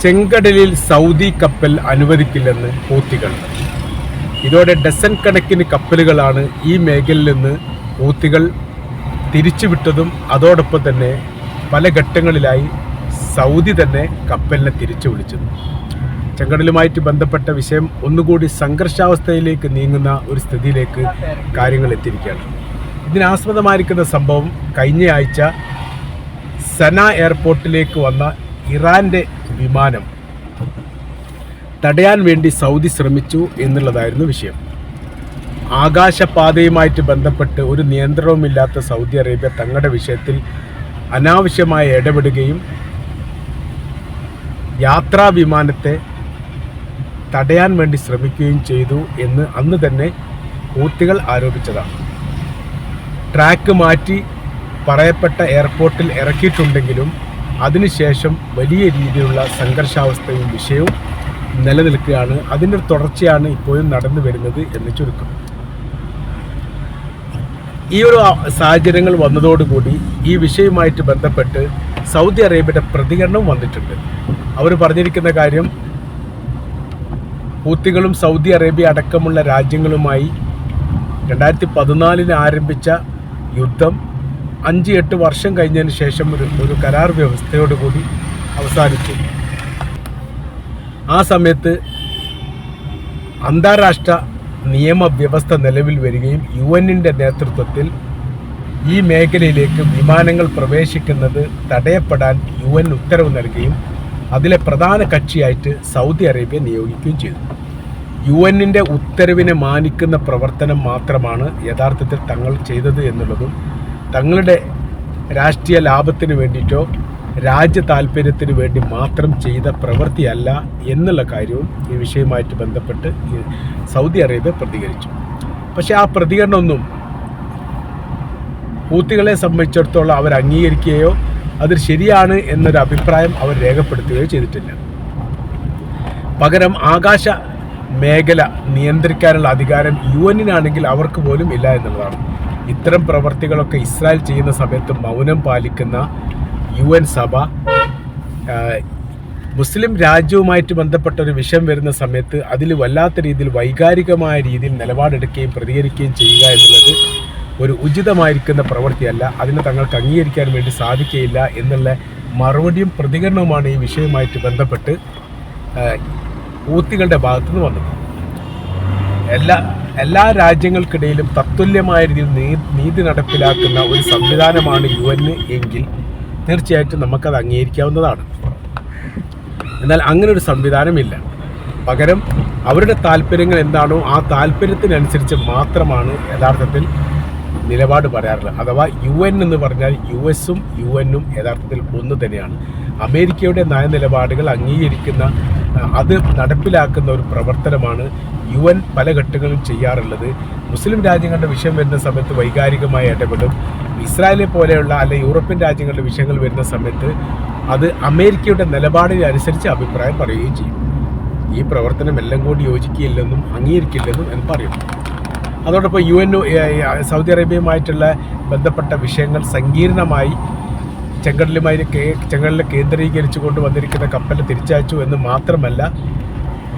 ചെങ്കടലിൽ സൗദി കപ്പൽ അനുവദിക്കില്ലെന്ന് ഹൂത്തികൾ. ഇതോടെ ഡസൻ കണക്കിന് കപ്പലുകളാണ് ഈ മേഖലയിൽ നിന്ന് ഹൂത്തികൾ തിരിച്ചുവിട്ടതും അതോടൊപ്പം തന്നെ പല ഘട്ടങ്ങളിലായി സൗദി തന്നെ കപ്പലിനെ തിരിച്ചു വിളിച്ചതും. ചെങ്കടലുമായിട്ട് ബന്ധപ്പെട്ട വിഷയം ഒന്നുകൂടി സംഘർഷാവസ്ഥയിലേക്ക് നീങ്ങുന്ന ഒരു സ്ഥിതിയിലേക്ക് കാര്യങ്ങൾ എത്തിയിരിക്കുകയാണ്. ഇതിനാസ്പദമായിരിക്കുന്ന സംഭവം കഴിഞ്ഞ ആഴ്ച സന എയർപോർട്ടിലേക്ക് വന്ന ഇറാൻ്റെ വിമാനം തടയാൻ വേണ്ടി സൗദി ശ്രമിച്ചു എന്നുള്ളതായിരുന്നു വിഷയം. ആകാശപാതയുമായിട്ട് ബന്ധപ്പെട്ട് ഒരു നിയന്ത്രണവുമില്ലാത്ത സൗദി അറേബ്യ തങ്ങളുടെ വിഷയത്തിൽ അനാവശ്യമായി ഇടപെടുകയും യാത്രാ വിമാനത്തെ തടയാൻ വേണ്ടി ശ്രമിക്കുകയും ചെയ്തു എന്ന് അന്ന് തന്നെ ഹൂത്തികൾ ആരോപിച്ചതാണ്. ട്രാക്ക് മാറ്റി പറയപ്പെട്ട എയർപോർട്ടിൽ ഇറക്കിയിട്ടുണ്ടെങ്കിലും അതിനുശേഷം വലിയ രീതിയിലുള്ള സംഘർഷാവസ്ഥയും വിഷയവും നിലനിൽക്കുകയാണ്. അതിൻ്റെ തുടർച്ചയാണ് ഇപ്പോഴും നടന്നു വരുന്നത് എന്ന് ചുരുക്കം. ഈ ഒരു സാഹചര്യങ്ങൾ വന്നതോടുകൂടി ഈ വിഷയവുമായിട്ട് ബന്ധപ്പെട്ട് സൗദി അറേബ്യയുടെ പ്രതികരണം വന്നിട്ടുണ്ട്. അവർ പറഞ്ഞിരിക്കുന്ന കാര്യം, ഹൂത്തികളും സൗദി അറേബ്യ അടക്കമുള്ള രാജ്യങ്ങളുമായി 2014 ആരംഭിച്ച യുദ്ധം 5-8 വർഷം കഴിഞ്ഞതിന് ശേഷം ഒരു കരാർ വ്യവസ്ഥയോടുകൂടി അവസാനിച്ചു. ആ സമയത്ത് അന്താരാഷ്ട്ര നിയമവ്യവസ്ഥ നിലവിൽ വരികയും UN-ൻ്റെ നേതൃത്വത്തിൽ ഈ മേഖലയിലേക്ക് വിമാനങ്ങൾ പ്രവേശിക്കുന്നത് തടയപ്പെടാൻ UN ഉത്തരവ് നൽകുകയും അതിലെ പ്രധാന കക്ഷിയായിട്ട് സൗദി അറേബ്യ നിയോഗിക്കുകയും ചെയ്തു. UN-ൻ്റെ ഉത്തരവിനെ മാനിക്കുന്ന പ്രവർത്തനം മാത്രമാണ് യഥാർത്ഥത്തിൽ തങ്ങൾ ചെയ്തത് എന്നുള്ളതും തങ്ങളുടെ രാഷ്ട്രീയ ലാഭത്തിന് വേണ്ടിയിട്ടോ രാജ്യ താല്പര്യത്തിന് വേണ്ടി മാത്രം ചെയ്ത പ്രവൃത്തിയല്ല എന്നുള്ള കാര്യവും ഈ വിഷയവുമായിട്ട് ബന്ധപ്പെട്ട് സൗദി അറേബ്യ പ്രതികരിച്ചു. പക്ഷേ ആ പ്രതികരണമൊന്നും ഹൂത്തികളെ സംബന്ധിച്ചിടത്തോളം അവർ അംഗീകരിക്കുകയോ അത് ശരിയാണ് എന്നൊരു അഭിപ്രായം അവർ രേഖപ്പെടുത്തുകയോ ചെയ്തിട്ടില്ല. പകരം ആകാശ മേഖല നിയന്ത്രിക്കാനുള്ള അധികാരം UN-നാണെങ്കിൽ അവർക്ക് പോലും ഇല്ല എന്നുള്ളതാണ്. ഇത്തരം പ്രവർത്തികളൊക്കെ ഇസ്രായേൽ ചെയ്യുന്ന സമയത്ത് മൗനം പാലിക്കുന്ന UN സഭ മുസ്ലിം രാജ്യവുമായിട്ട് ബന്ധപ്പെട്ട ഒരു വിഷയം വരുന്ന സമയത്ത് അതിൽ വല്ലാത്ത രീതിയിൽ വൈകാരികമായ രീതിയിൽ നിലപാടെടുക്കുകയും പ്രതികരിക്കുകയും ചെയ്യുക എന്നുള്ളത് ഒരു ഉചിതമായിരിക്കുന്ന പ്രവൃത്തിയല്ല. അതിനെ തങ്ങൾക്ക് അംഗീകരിക്കാൻ വേണ്ടി സാധിക്കുകയില്ല എന്നുള്ള മറുപടിയും പ്രതികരണവുമാണ് ഈ വിഷയവുമായിട്ട് ബന്ധപ്പെട്ട് ഹൂത്തികളുടെ ഭാഗത്തുനിന്ന് വന്നത്. എല്ലാ രാജ്യങ്ങൾക്കിടയിലും തത്തുല്യമായ രീതിയിൽ നീതി നടപ്പിലാക്കുന്ന ഒരു സംവിധാനമാണ് UN എങ്കിൽ തീർച്ചയായിട്ടും നമുക്കത് അംഗീകരിക്കാവുന്നതാണ്. എന്നാൽ അങ്ങനെ ഒരു സംവിധാനമില്ല. പകരം അവരുടെ താല്പര്യങ്ങൾ എന്താണോ ആ താല്പര്യത്തിനനുസരിച്ച് മാത്രമാണ് യഥാർത്ഥത്തിൽ നിലപാട് പറയാറുള്ളത്. അഥവാ UN എന്ന് പറഞ്ഞാൽ US-ഉം UN-ഉം യഥാർത്ഥത്തിൽ ഒന്ന് തന്നെയാണ്. അമേരിക്കയുടെ നയനിലപാടുകൾ അംഗീകരിക്കുന്ന അത് നടപ്പിലാക്കുന്ന ഒരു പ്രവർത്തനമാണ് UN പല ഘട്ടങ്ങളിലും ചെയ്യാറുള്ളത്. മുസ്ലിം രാജ്യങ്ങളുടെ വിഷയം വരുന്ന സമയത്ത് വൈകാരികമായി ഇടപെടും. ഇസ്രായേലിനെ പോലെയുള്ള അല്ലെങ്കിൽ യൂറോപ്യൻ രാജ്യങ്ങളുടെ വിഷയങ്ങൾ വരുന്ന സമയത്ത് അത് അമേരിക്കയുടെ നിലപാടിനനുസരിച്ച് അഭിപ്രായം പറയുകയും ചെയ്യും. ഈ പ്രവർത്തനം എല്ലാം കൂടി യോജിക്കില്ലെന്നും അംഗീകരിക്കില്ലെന്നും എന്ന് പറയുന്നു. അതോടൊപ്പം സൗദി അറേബ്യയുമായിട്ടുള്ള ബന്ധപ്പെട്ട വിഷയങ്ങൾ സങ്കീർണമായി ചെങ്കടലിൽ കേന്ദ്രീകരിച്ചു കൊണ്ട് വന്നിരിക്കുന്ന കപ്പൽ തിരിച്ചയച്ചു എന്ന് മാത്രമല്ല,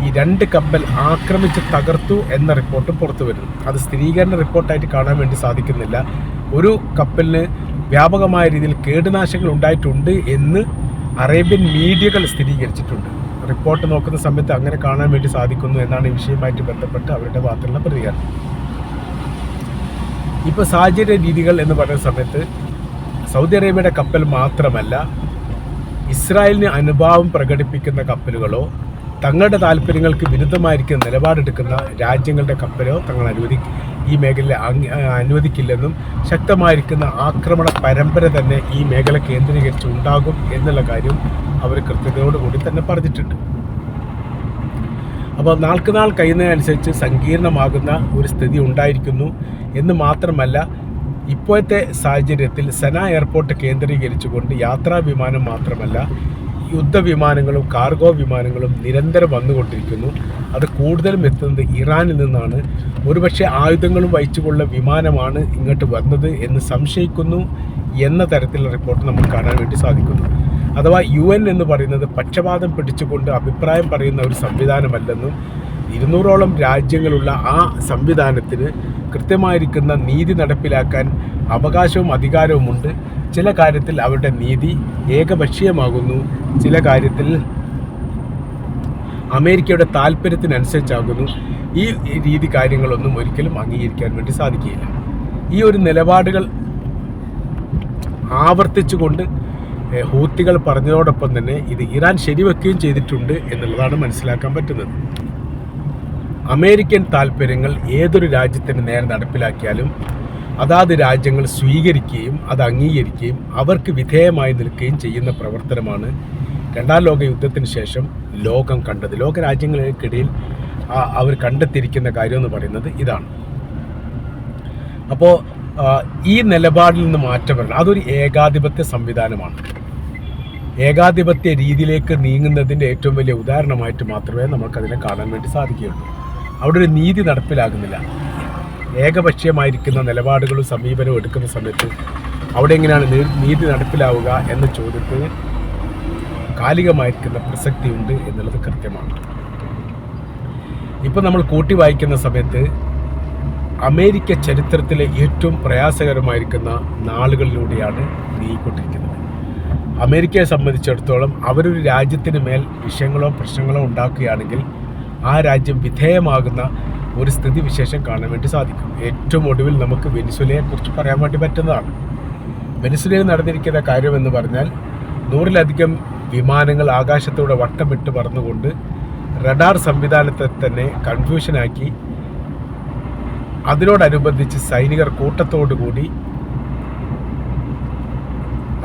ഈ 2 കപ്പൽ ആക്രമിച്ച് തകർത്തു എന്ന റിപ്പോർട്ടും പുറത്തു വരുന്നു. അത് സ്ഥിരീകരണ റിപ്പോർട്ടായിട്ട് കാണാൻ വേണ്ടി സാധിക്കുന്നില്ല. ഒരു കപ്പലിന് വ്യാപകമായ രീതിയിൽ കേടുനാശങ്ങൾ ഉണ്ടായിട്ടുണ്ട് എന്ന് അറേബ്യൻ മീഡിയകൾ സ്ഥിരീകരിച്ചിട്ടുണ്ട്. റിപ്പോർട്ട് നോക്കുന്ന സമയത്ത് അങ്ങനെ കാണാൻ വേണ്ടി സാധിക്കുന്നു എന്നാണ് ഈ വിഷയവുമായിട്ട് ബന്ധപ്പെട്ട് അവരുടെ ഭാഗത്തുള്ള പ്രതികരണം. ഇപ്പോൾ സാഹചര്യ രീതികൾ എന്ന് പറയുന്ന സമയത്ത് സൗദി അറേബ്യയുടെ കപ്പൽ മാത്രമല്ല, ഇസ്രായേലിന് അനുഭാവം പ്രകടിപ്പിക്കുന്ന കപ്പലുകളോ തങ്ങളുടെ താല്പര്യങ്ങൾക്ക് വിരുദ്ധമായിരിക്കുന്ന നിലപാടെടുക്കുന്ന രാജ്യങ്ങളുടെ കപ്പലോ ഈ മേഖലയിൽ അനുവദിക്കില്ലെന്നും ശക്തമായിരിക്കുന്ന ആക്രമണ പരമ്പര തന്നെ ഈ മേഖല കേന്ദ്രീകരിച്ച് ഉണ്ടാകും എന്നുള്ള കാര്യം അവർ കൃത്യതയോടുകൂടി തന്നെ പറഞ്ഞിട്ടുണ്ട്. അപ്പോൾ നാൾക്ക് നാൾ കഴിയുന്നതിനനുസരിച്ച് സങ്കീർണമാകുന്ന ഒരു സ്ഥിതി ഉണ്ടായിരിക്കുന്നു എന്ന് മാത്രമല്ല, ഇപ്പോഴത്തെ സാഹചര്യത്തിൽ സന എയർപോർട്ട് കേന്ദ്രീകരിച്ചുകൊണ്ട് യാത്രാ വിമാനം മാത്രമല്ല യുദ്ധവിമാനങ്ങളും കാർഗോ വിമാനങ്ങളും നിരന്തരം വന്നുകൊണ്ടിരിക്കുന്നു. അത് കൂടുതലും എത്തുന്നത് ഇറാനിൽ നിന്നാണ്. ഒരുപക്ഷെ ആയുധങ്ങളും വഹിച്ചുകൊള്ള വിമാനമാണ് ഇങ്ങോട്ട് വന്നത് എന്ന് സംശയിക്കുന്നു എന്ന തരത്തിലുള്ള റിപ്പോർട്ട് നമുക്ക് കാണാൻ വേണ്ടി സാധിക്കുന്നു. അഥവാ UN എന്ന് പറയുന്നത് പക്ഷപാതം പിടിച്ചുകൊണ്ട് അഭിപ്രായം പറയുന്ന ഒരു സംവിധാനമല്ലെന്നും 200ഓളം രാജ്യങ്ങളുള്ള ആ സംവിധാനത്തിന് കൃത്യമായിരിക്കുന്ന നീതി നടപ്പിലാക്കാൻ അവകാശവും അധികാരവുമുണ്ട്. ചില കാര്യത്തിൽ അവരുടെ നീതി ഏകപക്ഷീയമാകുന്നു, ചില കാര്യത്തിൽ അമേരിക്കയുടെ താല്പര്യത്തിനനുസരിച്ചാകുന്നു. ഈ രീതി കാര്യങ്ങളൊന്നും ഒരിക്കലും അംഗീകരിക്കാൻ വേണ്ടി സാധിക്കുകയില്ല. ഈ ഒരു നിലപാടുകൾ ആവർത്തിച്ചുകൊണ്ട് ഹൂത്തികൾ പറഞ്ഞതോടൊപ്പം തന്നെ ഇത് ഇറാൻ ശരിവെക്കുകയും ചെയ്തിട്ടുണ്ട് എന്നുള്ളതാണ് മനസ്സിലാക്കാൻ പറ്റുന്നത്. അമേരിക്കൻ താല്പര്യങ്ങൾ ഏതൊരു രാജ്യത്തിന് നേരെ നടപ്പിലാക്കിയാലും അതാത് രാജ്യങ്ങൾ സ്വീകരിക്കുകയും അത് അംഗീകരിക്കുകയും അവർക്ക് വിധേയമായി നിൽക്കുകയും ചെയ്യുന്ന പ്രവർത്തനമാണ് രണ്ടാം ലോക യുദ്ധത്തിന് ശേഷം ലോകം കണ്ടത്. ലോകരാജ്യങ്ങൾക്കിടയിൽ അവർ കണ്ടെത്തിയിരിക്കുന്ന കാര്യം എന്ന് പറയുന്നത് ഇതാണ്. അപ്പോൾ ഈ നിലപാടിൽ നിന്ന് മാറ്റം വരണം. അതൊരു ഏകാധിപത്യ സംവിധാനമാണ്. ഏകാധിപത്യ രീതിയിലേക്ക് നീങ്ങുന്നതിൻ്റെ ഏറ്റവും വലിയ ഉദാഹരണമായിട്ട് മാത്രമേ നമുക്കതിനെ കാണാൻ വേണ്ടി സാധിക്കുകയുള്ളൂ. അവിടെ ഒരു നീതി നടപ്പിലാകുന്നില്ല. ഏകപക്ഷീയമായിരിക്കുന്ന നിലപാടുകളും സമീപനവും എടുക്കുന്ന സമയത്ത് അവിടെ എങ്ങനെയാണ് നീതി നടപ്പിലാവുക എന്ന ചോദ്യത്തിന് കാലികമായിരിക്കുന്ന പ്രസക്തിയുണ്ട് എന്നുള്ളത് കൃത്യമാണ്. ഇപ്പോൾ നമ്മൾ കൂട്ടി വായിക്കുന്ന സമയത്ത് അമേരിക്ക ചരിത്രത്തിലെ ഏറ്റവും പ്രയാസകരമായിരിക്കുന്ന നാളുകളിലൂടെയാണ് നീങ്ങിക്കൊണ്ടിരിക്കുന്നത്. അമേരിക്കയെ സംബന്ധിച്ചിടത്തോളം അവരൊരു രാജ്യത്തിന് മേൽ വിഷയങ്ങളോ പ്രശ്നങ്ങളോ ഉണ്ടാക്കുകയാണെങ്കിൽ ആ രാജ്യം വിധേയമാകുന്ന ഒരു സ്ഥിതി വിശേഷം കാണാൻ വേണ്ടി സാധിക്കും. ഏറ്റവും ഒടുവിൽ നമുക്ക് വെനിസ്വേലയെക്കുറിച്ച് പറയാൻ വേണ്ടി പറ്റുന്നതാണ്. വെനിസ്വേലയിൽ നടന്നിരിക്കുന്ന കാര്യമെന്ന് പറഞ്ഞാൽ 100-ലധികം വിമാനങ്ങൾ ആകാശത്തൂടെ വട്ടമിട്ട് പറന്നുകൊണ്ട് റഡാർ സംവിധാനത്തെ തന്നെ കൺഫ്യൂഷനാക്കി അതിനോടനുബന്ധിച്ച് സൈനികർ കൂട്ടത്തോടുകൂടി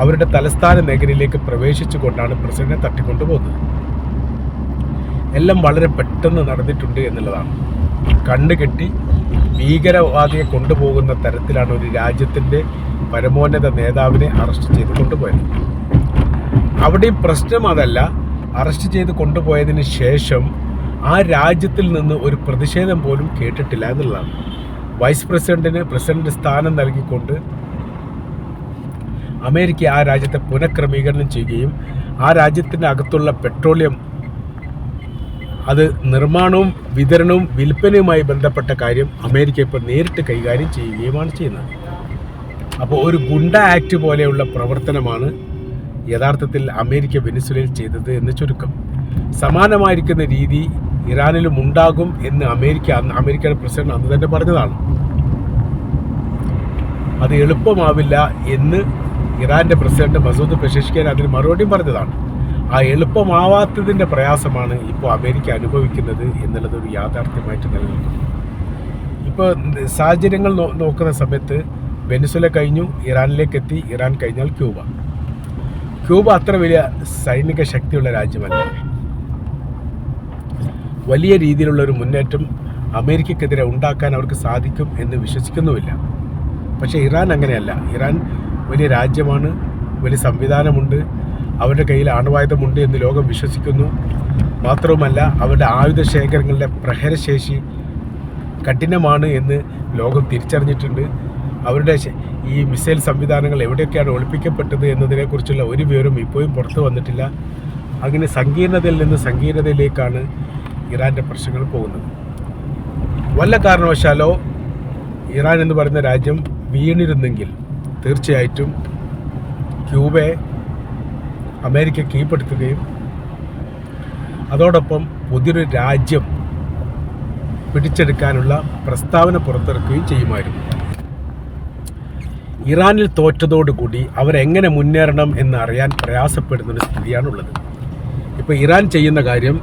അവരുടെ തലസ്ഥാന നഗരിയിലേക്ക് പ്രവേശിച്ചുകൊണ്ടാണ് പ്രസിഡന്റിനെ തട്ടിക്കൊണ്ടുപോകുന്നത്. എല്ലാം വളരെ പെട്ടെന്ന് നടന്നിട്ടുണ്ട് എന്നുള്ളതാണ്. കണ്ണുകെട്ടി ഭീകരവാദിയെ കൊണ്ടുപോകുന്ന തരത്തിലാണ് ഒരു രാജ്യത്തിൻ്റെ പരമോന്നത നേതാവിനെ അറസ്റ്റ് ചെയ്ത് കൊണ്ടുപോയത്. അവിടെയും പ്രശ്നം അതല്ല, അറസ്റ്റ് ചെയ്ത് കൊണ്ടുപോയതിന് ശേഷം ആ രാജ്യത്തിൽ നിന്ന് ഒരു പ്രതിഷേധം പോലും കേട്ടിട്ടില്ല എന്നുള്ളതാണ്. വൈസ് പ്രസിഡന്റിന് പ്രസിഡന്റ് സ്ഥാനം നൽകിക്കൊണ്ട് അമേരിക്ക ആ രാജ്യത്തെ പുനഃക്രമീകരണം ചെയ്യുകയും ആ രാജ്യത്തിൻ്റെ അകത്തുള്ള പെട്രോളിയം അത് നിർമ്മാണവും വിതരണവും വിൽപ്പനയുമായി ബന്ധപ്പെട്ട കാര്യം അമേരിക്ക ഇപ്പോൾ നേരിട്ട് കൈകാര്യം ചെയ്യുകയുമാണ് ചെയ്യുന്നത്. അപ്പോൾ ഒരു ഗുണ്ട ആക്ട് പോലെയുള്ള പ്രവർത്തനമാണ് യഥാർത്ഥത്തിൽ അമേരിക്ക വെനിസ്വേലയിൽ ചെയ്തത് എന്ന് ചുരുക്കം. സമാനമായിരിക്കുന്ന രീതി ഇറാനിലും ഉണ്ടാകും എന്ന് അമേരിക്കയുടെ പ്രസിഡന്റ് അന്ന് തന്നെ പറഞ്ഞതാണ്. അത് എളുപ്പമാവില്ല എന്ന് ഇറാൻ്റെ പ്രസിഡന്റ് മസൂദ് പെഷഷ്കിയാൻ അതിന് മറുപടിയും പറഞ്ഞതാണ്. ആ എളുപ്പമാവാത്തതിൻ്റെ പ്രയാസമാണ് ഇപ്പോൾ അമേരിക്ക അനുഭവിക്കുന്നത് എന്നുള്ളത് ഒരു യാഥാർത്ഥ്യമായിട്ട് നിലനിൽക്കുന്നു. ഇപ്പോൾ സാഹചര്യങ്ങൾ നോക്കുന്ന സമയത്ത് വെനിസ്വേല കഴിഞ്ഞു, ഇറാനിലേക്ക് എത്തി. ഇറാൻ കഴിഞ്ഞാൽ ക്യൂബ അത്ര വലിയ സൈനിക ശക്തിയുള്ള രാജ്യമല്ല. വലിയ രീതിയിലുള്ള ഒരു മുന്നേറ്റം അമേരിക്കക്കെതിരെ ഉണ്ടാക്കാൻ അവർക്ക് സാധിക്കും എന്ന് വിശ്വസിക്കുന്നുമില്ല. പക്ഷേ ഇറാൻ അങ്ങനെയല്ല. ഇറാൻ വലിയ രാജ്യമാണ്, വലിയ സംവിധാനമുണ്ട്, അവരുടെ കയ്യിൽ അണുവായുധമുണ്ട് എന്ന് ലോകം വിശ്വസിക്കുന്നു. മാത്രവുമല്ല അവരുടെ ആയുധ ശേഖരങ്ങളുടെ പ്രഹരശേഷി കഠിനമാണ് എന്ന് ലോകം തിരിച്ചറിഞ്ഞിട്ടുണ്ട്. അവരുടെ ഈ മിസൈൽ സംവിധാനങ്ങൾ എവിടെയൊക്കെയാണ് ഒളിപ്പിക്കപ്പെട്ടത് എന്നതിനെക്കുറിച്ചുള്ള ഒരു വിവരം ഇപ്പോഴും പുറത്തു വന്നിട്ടില്ല. അങ്ങനെ സങ്കീർണതയിൽ നിന്ന് സങ്കീർണതയിലേക്കാണ് ഇറാൻ്റെ പ്രശ്നങ്ങൾ പോകുന്നത്. വല്ല കാരണവശാലോ ഇറാൻ എന്ന് പറയുന്ന രാജ്യം വീണിരുന്നെങ്കിൽ തീർച്ചയായിട്ടും ക്യൂബയെ അമേരിക്ക കീഴ്പ്പെടുത്തുകയും അതോടൊപ്പം പുതിയൊരു രാജ്യം പിടിച്ചെടുക്കാനുള്ള പ്രസ്താവന പുറത്തിറക്കുകയും ചെയ്യുമായിരുന്നു. ഇറാനിൽ തോറ്റതോടുകൂടി അവരെങ്ങനെ മുന്നേറണം എന്നറിയാൻ പ്രയാസപ്പെടുന്നൊരു സ്ഥിതിയാണുള്ളത്. ഇപ്പോൾ ഇറാൻ ചെയ്യുന്ന കാര്യം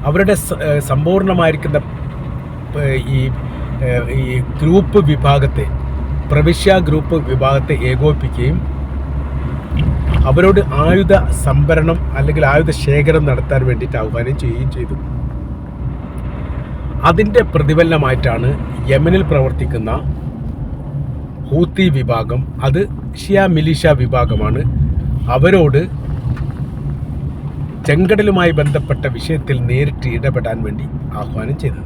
അവരുടെ സമ്പൂർണ്ണമായിരിക്കുന്ന ഈ ഗ്രൂപ്പ് വിഭാഗത്തെ, പ്രവിശ്യ ഗ്രൂപ്പ് വിഭാഗത്തെ ഏകോപിപ്പിക്കുകയും അവരോട് ആയുധ സംഭരണം അല്ലെങ്കിൽ ആയുധ ശേഖരം നടത്താൻ വേണ്ടിയിട്ട് ആഹ്വാനം ചെയ്യുകയും ചെയ്തു. അതിൻ്റെ പ്രതിഫലനമായിട്ടാണ് യമനിൽ പ്രവർത്തിക്കുന്ന ഹൂത്തി വിഭാഗം, അത് ഷിയ മിലിഷ വിഭാഗമാണ്, അവരോട് ചെങ്കടലുമായി ബന്ധപ്പെട്ട വിഷയത്തിൽ നേരിട്ട് ഇടപെടാൻ വേണ്ടി ആഹ്വാനം ചെയ്തത്.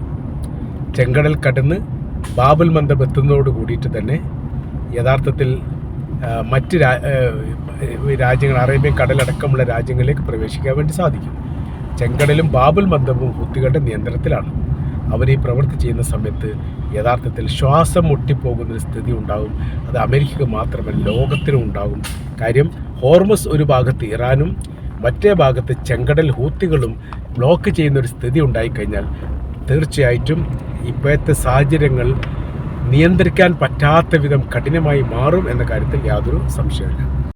ചെങ്കടൽ കടന്ന് ബാബുൽ മന്ദബ് എത്തുന്നതോട് കൂടിയിട്ട് തന്നെ യഥാർത്ഥത്തിൽ മറ്റ് രാജ്യങ്ങൾ, അറേബ്യൻ കടലടക്കമുള്ള രാജ്യങ്ങളിലേക്ക് പ്രവേശിക്കാൻ വേണ്ടി സാധിക്കും. ചെങ്കടലും ബാബുൽ മന്ദബും ഹൂത്തികളുടെ നിയന്ത്രണത്തിലാണ്. അവർ ഈ പ്രവൃത്തി ചെയ്യുന്ന സമയത്ത് യഥാർത്ഥത്തിൽ ശ്വാസം മുട്ടിപ്പോകുന്നൊരു സ്ഥിതി ഉണ്ടാകും. അത് അമേരിക്കക്ക് മാത്രമല്ല, ലോകത്തിനും ഉണ്ടാകും. കാര്യം ഹോർമസ് ഒരു ഭാഗത്ത് ഇറാനും മറ്റേ ഭാഗത്ത് ചെങ്കടൽ ഹൂത്തികളും ബ്ലോക്ക് ചെയ്യുന്നൊരു സ്ഥിതി ഉണ്ടായിക്കഴിഞ്ഞാൽ തീർച്ചയായിട്ടും ഇപ്പോഴത്തെ സാഹചര്യങ്ങൾ നിയന്ത്രിക്കാൻ പറ്റാത്ത വിധം കഠിനമായി മാറും എന്ന കാര്യത്തിൽ യാതൊരു സംശയമില്ല.